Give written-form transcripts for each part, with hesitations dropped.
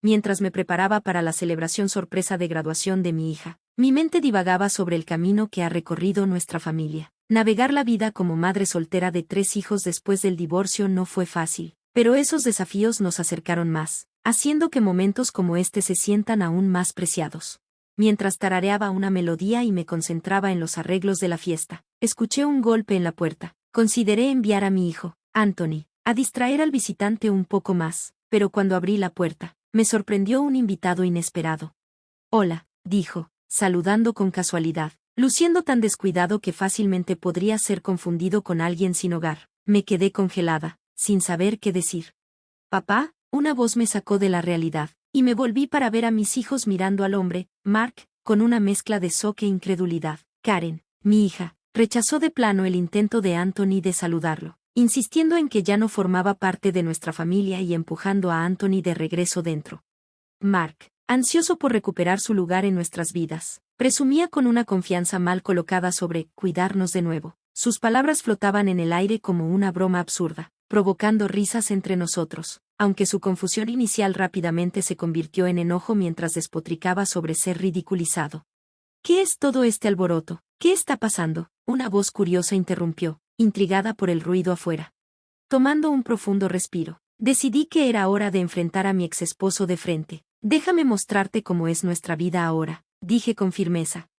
mientras me preparaba para la celebración sorpresa de graduación de mi hija. Mi mente divagaba sobre el camino que ha recorrido nuestra familia. Navegar la vida como madre soltera de 3 hijos después del divorcio no fue fácil, pero esos desafíos nos acercaron más, haciendo que momentos como este se sientan aún más preciados. Mientras tarareaba una melodía y me concentraba en los arreglos de la fiesta, escuché un golpe en la puerta. Consideré enviar a mi hijo, Anthony, a distraer al visitante un poco más, pero cuando abrí la puerta, me sorprendió un invitado inesperado. Hola, dijo, saludando con casualidad, luciendo tan descuidado que fácilmente podría ser confundido con alguien sin hogar. Me quedé congelada, sin saber qué decir. Papá, una voz me sacó de la realidad, y me volví para ver a mis hijos mirando al hombre, Mark, con una mezcla de shock e incredulidad. Karen, mi hija, rechazó de plano el intento de Anthony de saludarlo, insistiendo en que ya no formaba parte de nuestra familia y empujando a Anthony de regreso dentro. Mark, ansioso por recuperar su lugar en nuestras vidas, presumía con una confianza mal colocada sobre cuidarnos de nuevo. Sus palabras flotaban en el aire como una broma absurda, provocando risas entre nosotros, aunque su confusión inicial rápidamente se convirtió en enojo mientras despotricaba sobre ser ridiculizado. ¿Qué es todo este alboroto? ¿Qué está pasando? Una voz curiosa interrumpió, intrigada por el ruido afuera. Tomando un profundo respiro, decidí que era hora de enfrentar a mi exesposo de frente. Déjame mostrarte cómo es nuestra vida ahora, dije con firmeza.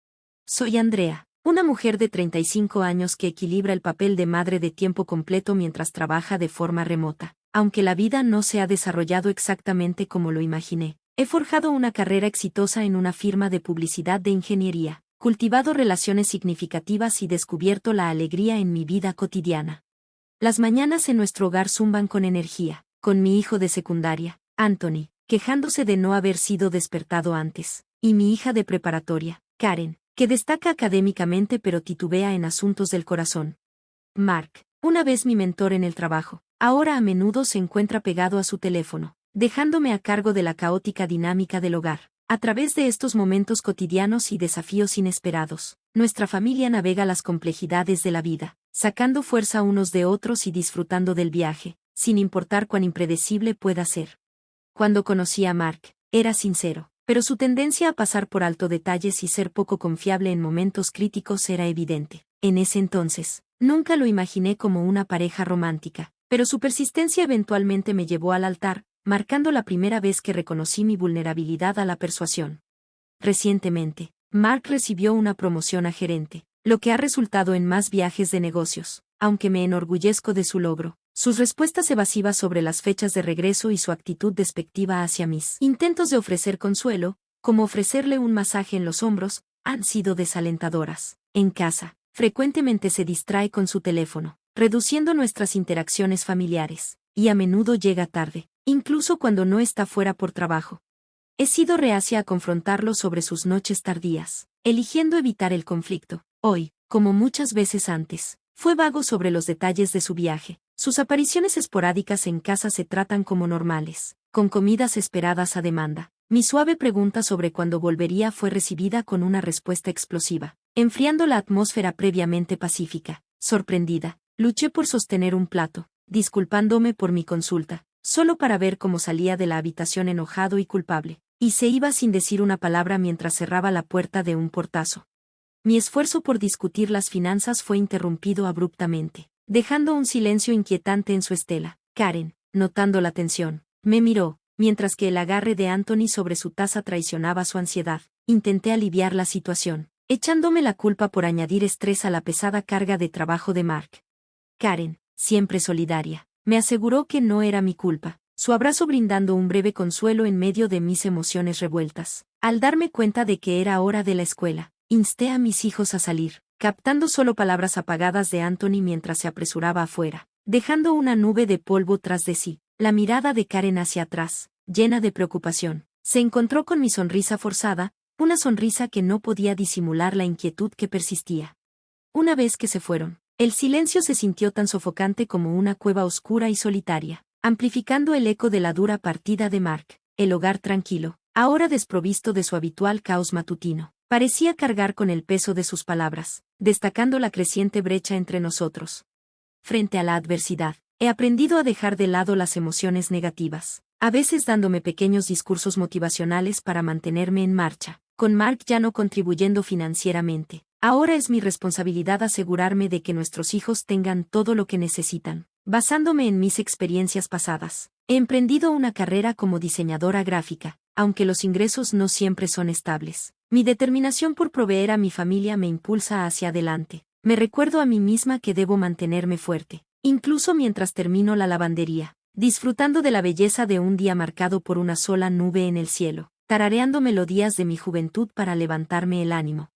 Soy Andrea, una mujer de 35 años que equilibra el papel de madre de tiempo completo mientras trabaja de forma remota. Aunque la vida no se ha desarrollado exactamente como lo imaginé, he forjado una carrera exitosa en una firma de publicidad de ingeniería, cultivado relaciones significativas y descubierto la alegría en mi vida cotidiana. Las mañanas en nuestro hogar zumban con energía, con mi hijo de secundaria, Anthony, quejándose de no haber sido despertado antes, y mi hija de preparatoria, Karen, que destaca académicamente pero titubea en asuntos del corazón. Mark, una vez mi mentor en el trabajo, ahora a menudo se encuentra pegado a su teléfono, dejándome a cargo de la caótica dinámica del hogar. A través de estos momentos cotidianos y desafíos inesperados, nuestra familia navega las complejidades de la vida, sacando fuerza unos de otros y disfrutando del viaje, sin importar cuán impredecible pueda ser. Cuando conocí a Mark, era sincero, pero su tendencia a pasar por alto detalles y ser poco confiable en momentos críticos era evidente. En ese entonces, nunca lo imaginé como una pareja romántica, pero su persistencia eventualmente me llevó al altar, marcando la primera vez que reconocí mi vulnerabilidad a la persuasión. Recientemente, Mark recibió una promoción a gerente, lo que ha resultado en más viajes de negocios. Aunque me enorgullezco de su logro, sus respuestas evasivas sobre las fechas de regreso y su actitud despectiva hacia mis intentos de ofrecer consuelo, como ofrecerle un masaje en los hombros, han sido desalentadoras. En casa, frecuentemente se distrae con su teléfono, reduciendo nuestras interacciones familiares, y a menudo llega tarde, incluso cuando no está fuera por trabajo. He sido reacia a confrontarlo sobre sus noches tardías, eligiendo evitar el conflicto. Hoy, como muchas veces antes, fue vago sobre los detalles de su viaje. Sus apariciones esporádicas en casa se tratan como normales, con comidas esperadas a demanda. Mi suave pregunta sobre cuándo volvería fue recibida con una respuesta explosiva, enfriando la atmósfera previamente pacífica. Sorprendida, luché por sostener un plato, disculpándome por mi consulta, solo para ver cómo salía de la habitación enojado y culpable, y se iba sin decir una palabra mientras cerraba la puerta de un portazo. Mi esfuerzo por discutir las finanzas fue interrumpido abruptamente, dejando un silencio inquietante en su estela. Karen, notando la tensión, me miró, mientras que el agarre de Anthony sobre su taza traicionaba su ansiedad. Intenté aliviar la situación, echándome la culpa por añadir estrés a la pesada carga de trabajo de Mark. Karen, siempre solidaria, me aseguró que no era mi culpa, su abrazo brindando un breve consuelo en medio de mis emociones revueltas. Al darme cuenta de que era hora de la escuela, insté a mis hijos a salir, captando solo palabras apagadas de Anthony mientras se apresuraba afuera, dejando una nube de polvo tras de sí. La mirada de Karen hacia atrás, llena de preocupación, se encontró con mi sonrisa forzada, una sonrisa que no podía disimular la inquietud que persistía. Una vez que se fueron, el silencio se sintió tan sofocante como una cueva oscura y solitaria, amplificando el eco de la dura partida de Mark. El hogar tranquilo, ahora desprovisto de su habitual caos matutino, parecía cargar con el peso de sus palabras, destacando la creciente brecha entre nosotros. Frente a la adversidad, he aprendido a dejar de lado las emociones negativas. a veces dándome pequeños discursos motivacionales para mantenerme en marcha. Con Mark ya no contribuyendo financieramente, ahora es mi responsabilidad asegurarme de que nuestros hijos tengan todo lo que necesitan. Basándome en mis experiencias pasadas, he emprendido una carrera como diseñadora gráfica, aunque los ingresos no siempre son estables. Mi determinación por proveer a mi familia me impulsa hacia adelante. Me recuerdo a mí misma que debo mantenerme fuerte, incluso mientras termino la lavandería, disfrutando de la belleza de un día marcado por una sola nube en el cielo, tarareando melodías de mi juventud para levantarme el ánimo.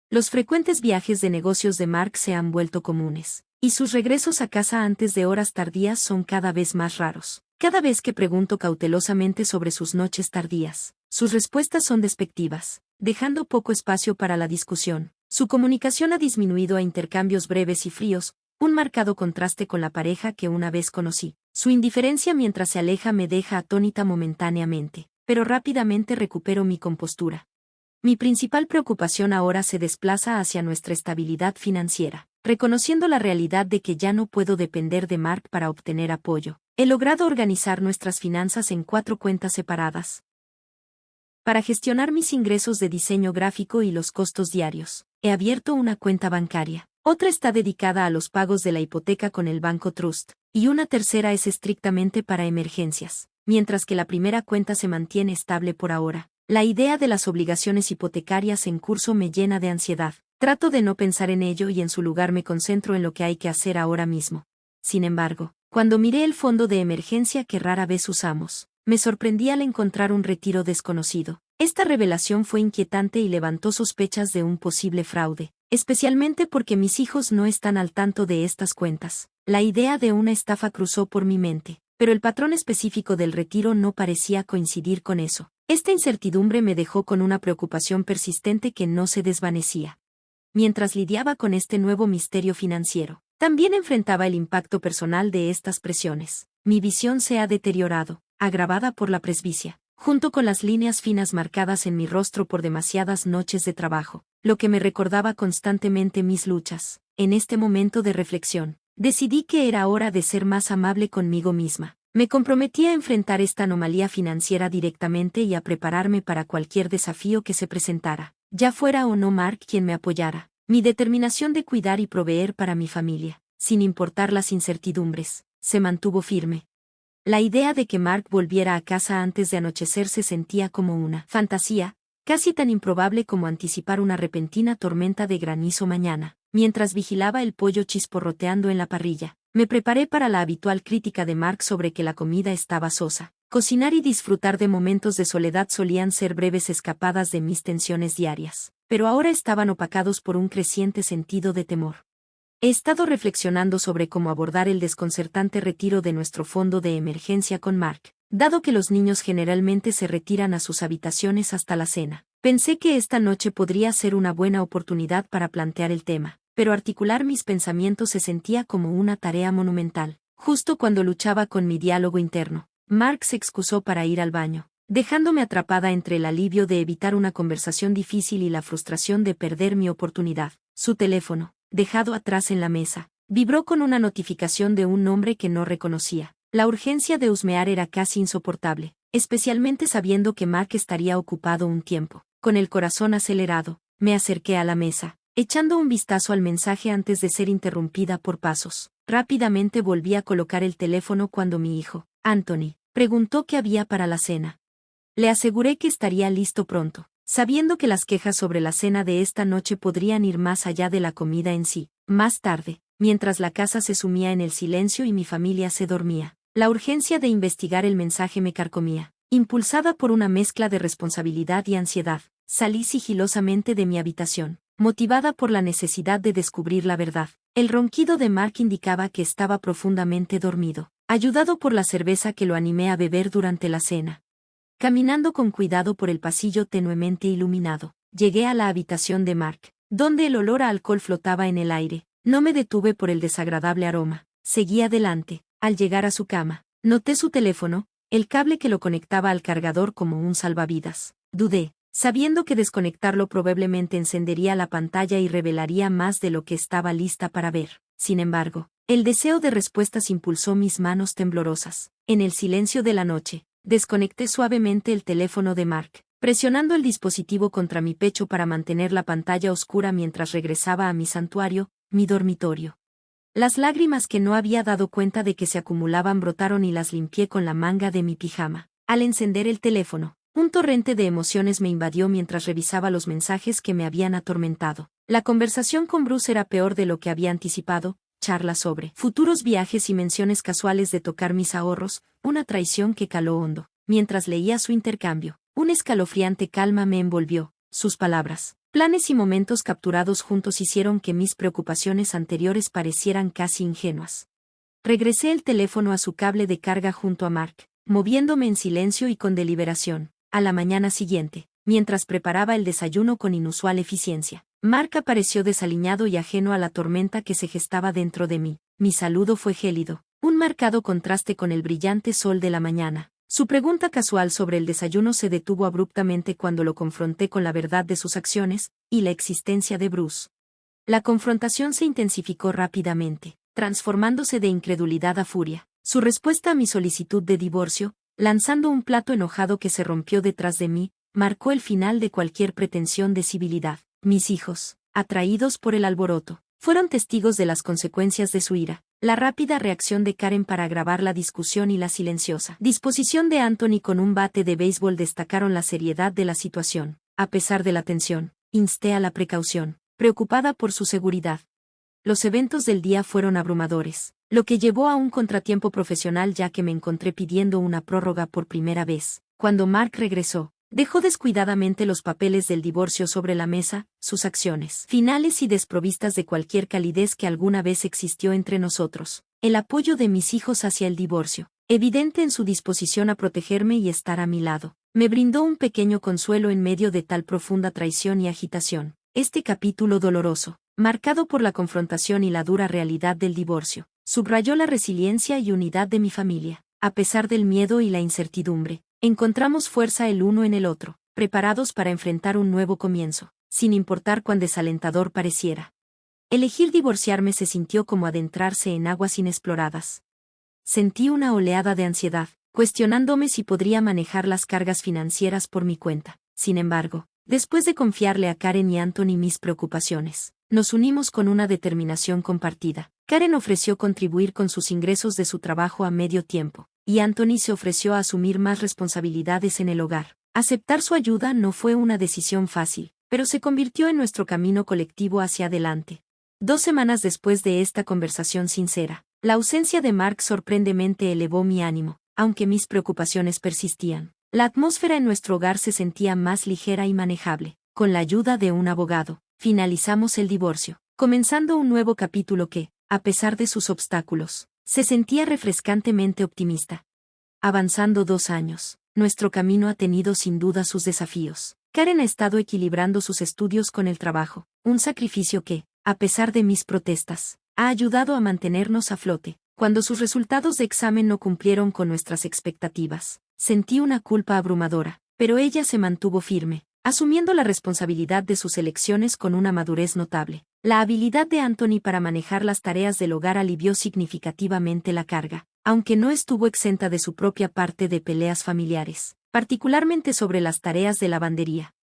Los frecuentes viajes de negocios de Mark se han vuelto comunes, y sus regresos a casa antes de horas tardías son cada vez más raros. Cada vez que pregunto cautelosamente sobre sus noches tardías, sus respuestas son despectivas, dejando poco espacio para la discusión. Su comunicación ha disminuido a intercambios breves y fríos, un marcado contraste con la pareja que una vez conocí. Su indiferencia mientras se aleja me deja atónita momentáneamente, pero rápidamente recupero mi compostura. Mi principal preocupación ahora se desplaza hacia nuestra estabilidad financiera. Reconociendo la realidad de que ya no puedo depender de Mark para obtener apoyo, he logrado organizar nuestras finanzas en 4 cuentas separadas. Para gestionar mis ingresos de diseño gráfico y los costos diarios, he abierto una cuenta bancaria. Otra está dedicada a los pagos de la hipoteca con el Banco Trust, y una tercera es estrictamente para emergencias, mientras que la primera cuenta se mantiene estable por ahora. La idea de las obligaciones hipotecarias en curso me llena de ansiedad. Trato de no pensar en ello y en su lugar me concentro en lo que hay que hacer ahora mismo. Sin embargo, cuando miré el fondo de emergencia que rara vez usamos, me sorprendí al encontrar un retiro desconocido. Esta revelación fue inquietante y levantó sospechas de un posible fraude, especialmente porque mis hijos no están al tanto de estas cuentas. La idea de una estafa cruzó por mi mente, pero el patrón específico del retiro no parecía coincidir con eso. Esta incertidumbre me dejó con una preocupación persistente que no se desvanecía. Mientras lidiaba con este nuevo misterio financiero, también enfrentaba el impacto personal de estas presiones. Mi visión se ha deteriorado, agravada por la presbicia, junto con las líneas finas marcadas en mi rostro por demasiadas noches de trabajo, lo que me recordaba constantemente mis luchas. En este momento de reflexión, decidí que era hora de ser más amable conmigo misma. Me comprometí a enfrentar esta anomalía financiera directamente y a prepararme para cualquier desafío que se presentara, ya fuera o no Mark quien me apoyara. Mi determinación de cuidar y proveer para mi familia, sin importar las incertidumbres, se mantuvo firme. La idea de que Mark volviera a casa antes de anochecer se sentía como una fantasía, casi tan improbable como anticipar una repentina tormenta de granizo mañana. Mientras vigilaba el pollo chisporroteando en la parrilla, me preparé para la habitual crítica de Mark sobre que la comida estaba sosa. Cocinar y disfrutar de momentos de soledad solían ser breves escapadas de mis tensiones diarias, pero ahora estaban opacados por un creciente sentido de temor. He estado reflexionando sobre cómo abordar el desconcertante retiro de nuestro fondo de emergencia con Mark, dado que los niños generalmente se retiran a sus habitaciones hasta la cena. Pensé que esta noche podría ser una buena oportunidad para plantear el tema, pero articular mis pensamientos se sentía como una tarea monumental. Justo cuando luchaba con mi diálogo interno, Mark se excusó para ir al baño, dejándome atrapada entre el alivio de evitar una conversación difícil y la frustración de perder mi oportunidad. Su teléfono, dejado atrás en la mesa, vibró con una notificación de un nombre que no reconocía. La urgencia de husmear era casi insoportable, especialmente sabiendo que Mark estaría ocupado un tiempo. Con el corazón acelerado, me acerqué a la mesa, echando un vistazo al mensaje antes de ser interrumpida por pasos. Rápidamente volví a colocar el teléfono cuando mi hijo, Anthony, preguntó qué había para la cena. Le aseguré que estaría listo pronto, sabiendo que las quejas sobre la cena de esta noche podrían ir más allá de la comida en sí. Más tarde, mientras la casa se sumía en el silencio y mi familia se dormía, la urgencia de investigar el mensaje me carcomía. Impulsada por una mezcla de responsabilidad y ansiedad, salí sigilosamente de mi habitación, motivada por la necesidad de descubrir la verdad. El ronquido de Mark indicaba que estaba profundamente dormido, ayudado por la cerveza que lo animé a beber durante la cena. Caminando con cuidado por el pasillo tenuemente iluminado, llegué a la habitación de Mark, donde el olor a alcohol flotaba en el aire. No me detuve por el desagradable aroma. Seguí adelante. Al llegar a su cama, noté su teléfono, el cable que lo conectaba al cargador como un salvavidas. Dudé, sabiendo que desconectarlo probablemente encendería la pantalla y revelaría más de lo que estaba lista para ver. Sin embargo, el deseo de respuestas impulsó mis manos temblorosas. En el silencio de la noche, Desconecté suavemente el teléfono de Mark, presionando el dispositivo contra mi pecho para mantener la pantalla oscura mientras regresaba a mi santuario, mi dormitorio. Las lágrimas que no había dado cuenta de que se acumulaban brotaron y las limpié con la manga de mi pijama. Al encender el teléfono, un torrente de emociones me invadió mientras revisaba los mensajes que me habían atormentado. La conversación con Bruce era peor de lo que había anticipado, charlas sobre futuros viajes y menciones casuales de tocar mis ahorros, una traición que caló hondo. Mientras leía su intercambio, una escalofriante calma me envolvió, sus palabras, planes y momentos capturados juntos hicieron que mis preocupaciones anteriores parecieran casi ingenuas. Regresé el teléfono a su cable de carga junto a Mark, moviéndome en silencio y con deliberación. A la mañana siguiente, mientras preparaba el desayuno con inusual eficiencia, Mark apareció desaliñado y ajeno a la tormenta que se gestaba dentro de mí. Mi saludo fue gélido, un marcado contraste con el brillante sol de la mañana. Su pregunta casual sobre el desayuno se detuvo abruptamente cuando lo confronté con la verdad de sus acciones y la existencia de Bruce. La confrontación se intensificó rápidamente, transformándose de incredulidad a furia. Su respuesta a mi solicitud de divorcio, lanzando un plato enojado que se rompió detrás de mí, marcó el final de cualquier pretensión de civilidad. Mis hijos, atraídos por el alboroto, fueron testigos de las consecuencias de su ira. La rápida reacción de Karen para agravar la discusión y la silenciosa disposición de Anthony con un bate de béisbol destacaron la seriedad de la situación. A pesar de la tensión, insté a la precaución, preocupada por su seguridad. Los eventos del día fueron abrumadores, lo que llevó a un contratiempo profesional ya que me encontré pidiendo una prórroga por primera vez. Cuando Mark regresó, dejó descuidadamente los papeles del divorcio sobre la mesa, sus acciones finales y desprovistas de cualquier calidez que alguna vez existió entre nosotros. El apoyo de mis hijos hacia el divorcio, evidente en su disposición a protegerme y estar a mi lado, me brindó un pequeño consuelo en medio de tal profunda traición y agitación. Este capítulo doloroso, marcado por la confrontación y la dura realidad del divorcio, subrayó la resiliencia y unidad de mi familia. A pesar del miedo y la incertidumbre, encontramos fuerza el uno en el otro, preparados para enfrentar un nuevo comienzo, sin importar cuán desalentador pareciera. Elegir divorciarme se sintió como adentrarse en aguas inexploradas. Sentí una oleada de ansiedad, cuestionándome si podría manejar las cargas financieras por mi cuenta. Sin embargo, después de confiarle a Karen y Anthony mis preocupaciones, nos unimos con una determinación compartida. Karen ofreció contribuir con sus ingresos de su trabajo a medio tiempo, y Anthony se ofreció a asumir más responsabilidades en el hogar. Aceptar su ayuda no fue una decisión fácil, pero se convirtió en nuestro camino colectivo hacia adelante. 2 semanas después de esta conversación sincera, la ausencia de Mark sorprendentemente elevó mi ánimo, aunque mis preocupaciones persistían. La atmósfera en nuestro hogar se sentía más ligera y manejable. Con la ayuda de un abogado, finalizamos el divorcio, comenzando un nuevo capítulo que, a pesar de sus obstáculos, se sentía refrescantemente optimista. Avanzando 2 años, nuestro camino ha tenido sin duda sus desafíos. Karen ha estado equilibrando sus estudios con el trabajo, un sacrificio que, a pesar de mis protestas, ha ayudado a mantenernos a flote. Cuando sus resultados de examen no cumplieron con nuestras expectativas, sentí una culpa abrumadora, pero ella se mantuvo firme, asumiendo la responsabilidad de sus elecciones con una madurez notable. La habilidad de Anthony para manejar las tareas del hogar alivió significativamente la carga, aunque no estuvo exenta de su propia parte de peleas familiares, particularmente sobre las tareas de lavandería.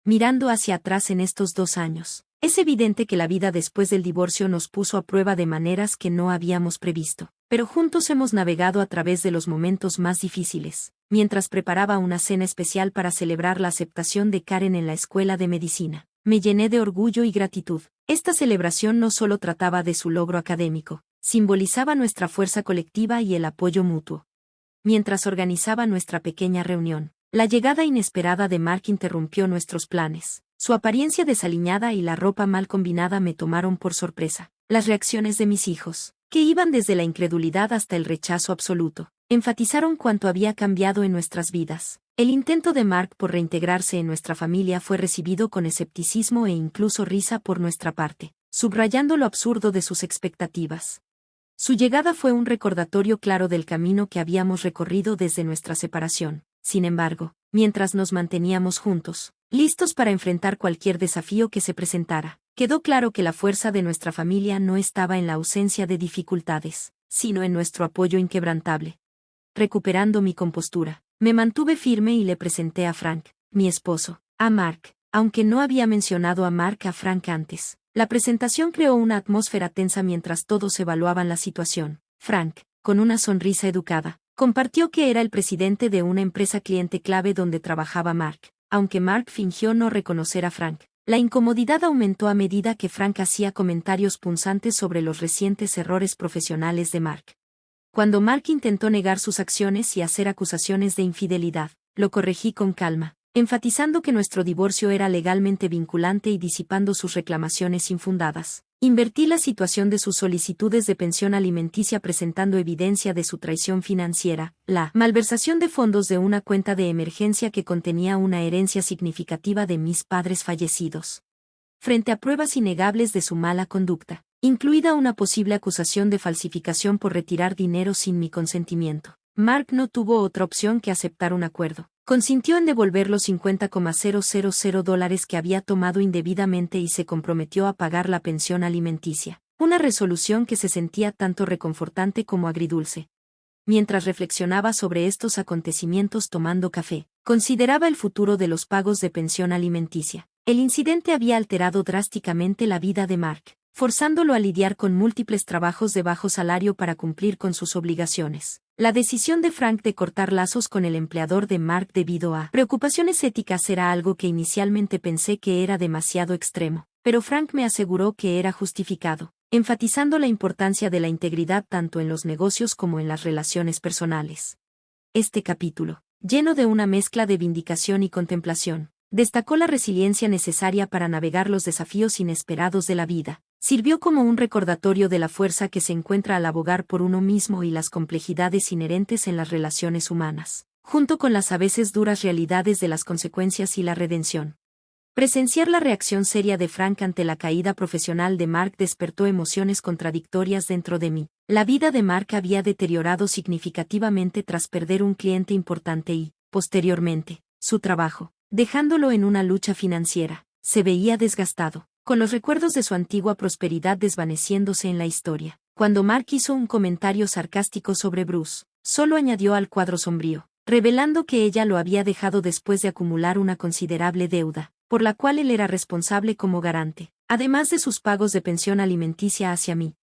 Mirando hacia atrás en estos 2 años, es evidente que la vida después del divorcio nos puso a prueba de maneras que no habíamos previsto, pero juntos hemos navegado a través de los momentos más difíciles. Mientras preparaba una cena especial para celebrar la aceptación de Karen en la escuela de medicina, me llené de orgullo y gratitud. Esta celebración no solo trataba de su logro académico, simbolizaba nuestra fuerza colectiva y el apoyo mutuo. Mientras organizaba nuestra pequeña reunión, la llegada inesperada de Mark interrumpió nuestros planes. Su apariencia desaliñada y la ropa mal combinada me tomaron por sorpresa. Las reacciones de mis hijos, que iban desde la incredulidad hasta el rechazo absoluto, enfatizaron cuánto había cambiado en nuestras vidas. El intento de Mark por reintegrarse en nuestra familia fue recibido con escepticismo e incluso risa por nuestra parte, subrayando lo absurdo de sus expectativas. Su llegada fue un recordatorio claro del camino que habíamos recorrido desde nuestra separación. Sin embargo, mientras nos manteníamos juntos, listos para enfrentar cualquier desafío que se presentara, quedó claro que la fuerza de nuestra familia no estaba en la ausencia de dificultades, sino en nuestro apoyo inquebrantable. Recuperando mi compostura, Me mantuve firme y le presenté a Frank, mi esposo, a Mark, aunque no había mencionado a Mark a Frank antes. La presentación creó una atmósfera tensa mientras todos evaluaban la situación. Frank, con una sonrisa educada, compartió que era el presidente de una empresa cliente clave donde trabajaba Mark, aunque Mark fingió no reconocer a Frank. La incomodidad aumentó a medida que Frank hacía comentarios punzantes sobre los recientes errores profesionales de Mark. Cuando Mark intentó negar sus acciones y hacer acusaciones de infidelidad, lo corregí con calma, enfatizando que nuestro divorcio era legalmente vinculante y disipando sus reclamaciones infundadas. Invertí la situación de sus solicitudes de pensión alimenticia presentando evidencia de su traición financiera, la malversación de fondos de una cuenta de emergencia que contenía una herencia significativa de mis padres fallecidos. Frente a pruebas innegables de su mala conducta, incluida una posible acusación de falsificación por retirar dinero sin mi consentimiento, Mark no tuvo otra opción que aceptar un acuerdo. Consintió en devolver los $50,000 que había tomado indebidamente y se comprometió a pagar la pensión alimenticia, una resolución que se sentía tanto reconfortante como agridulce. Mientras reflexionaba sobre estos acontecimientos tomando café, consideraba el futuro de los pagos de pensión alimenticia. El incidente había alterado drásticamente la vida de Mark, forzándolo a lidiar con múltiples trabajos de bajo salario para cumplir con sus obligaciones. La decisión de Frank de cortar lazos con el empleador de Mark debido a preocupaciones éticas era algo que inicialmente pensé que era demasiado extremo, pero Frank me aseguró que era justificado, enfatizando la importancia de la integridad tanto en los negocios como en las relaciones personales. Este capítulo, lleno de una mezcla de vindicación y contemplación, destacó la resiliencia necesaria para navegar los desafíos inesperados de la vida. Sirvió como un recordatorio de la fuerza que se encuentra al abogar por uno mismo y las complejidades inherentes en las relaciones humanas, junto con las a veces duras realidades de las consecuencias y la redención. Presenciar la reacción seria de Frank ante la caída profesional de Mark despertó emociones contradictorias dentro de mí. La vida de Mark había deteriorado significativamente tras perder un cliente importante y, posteriormente, su trabajo, dejándolo en una lucha financiera. Se veía desgastado, con los recuerdos de su antigua prosperidad desvaneciéndose en la historia. Cuando Mark hizo un comentario sarcástico sobre Bruce, solo añadió al cuadro sombrío, revelando que ella lo había dejado después de acumular una considerable deuda, por la cual él era responsable como garante, además de sus pagos de pensión alimenticia hacia mí.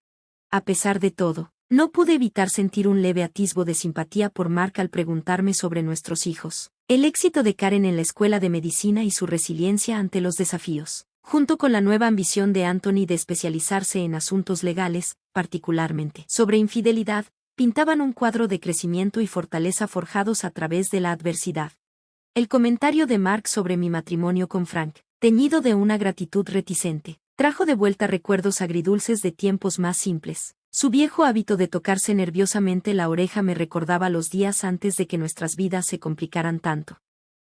A pesar de todo, no pude evitar sentir un leve atisbo de simpatía por Mark al preguntarme sobre nuestros hijos, el éxito de Karen en la escuela de medicina y su resiliencia ante los desafíos, junto con la nueva ambición de Anthony de especializarse en asuntos legales, particularmente sobre infidelidad, pintaban un cuadro de crecimiento y fortaleza forjados a través de la adversidad. El comentario de Mark sobre mi matrimonio con Frank, teñido de una gratitud reticente, trajo de vuelta recuerdos agridulces de tiempos más simples. Su viejo hábito de tocarse nerviosamente la oreja me recordaba los días antes de que nuestras vidas se complicaran tanto.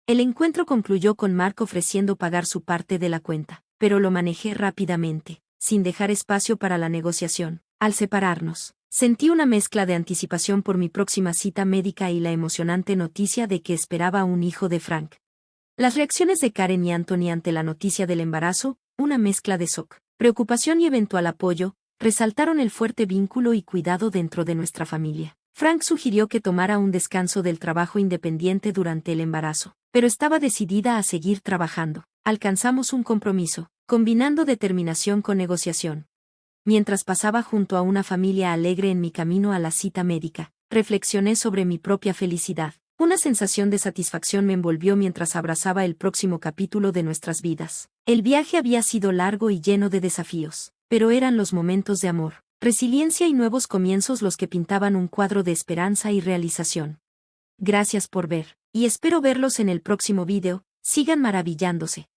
El encuentro concluyó con Mark ofreciendo pagar su parte de la cuenta, pero lo manejé rápidamente, sin dejar espacio para la negociación. Al separarnos, sentí una mezcla de anticipación por mi próxima cita médica y la emocionante noticia de que esperaba un hijo de Frank. Las reacciones de Karen y Anthony ante la noticia del embarazo, una mezcla de shock, preocupación y eventual apoyo, resaltaron el fuerte vínculo y cuidado dentro de nuestra familia. Frank sugirió que tomara un descanso del trabajo independiente durante el embarazo, pero estaba decidida a seguir trabajando. Alcanzamos un compromiso, combinando determinación con negociación. Mientras pasaba junto a una familia alegre en mi camino a la cita médica, reflexioné sobre mi propia felicidad. Una sensación de satisfacción me envolvió mientras abrazaba el próximo capítulo de nuestras vidas. El viaje había sido largo y lleno de desafíos, pero eran los momentos de amor, resiliencia y nuevos comienzos los que pintaban un cuadro de esperanza y realización. Gracias por ver, y espero verlos en el próximo video. Sigan maravillándose.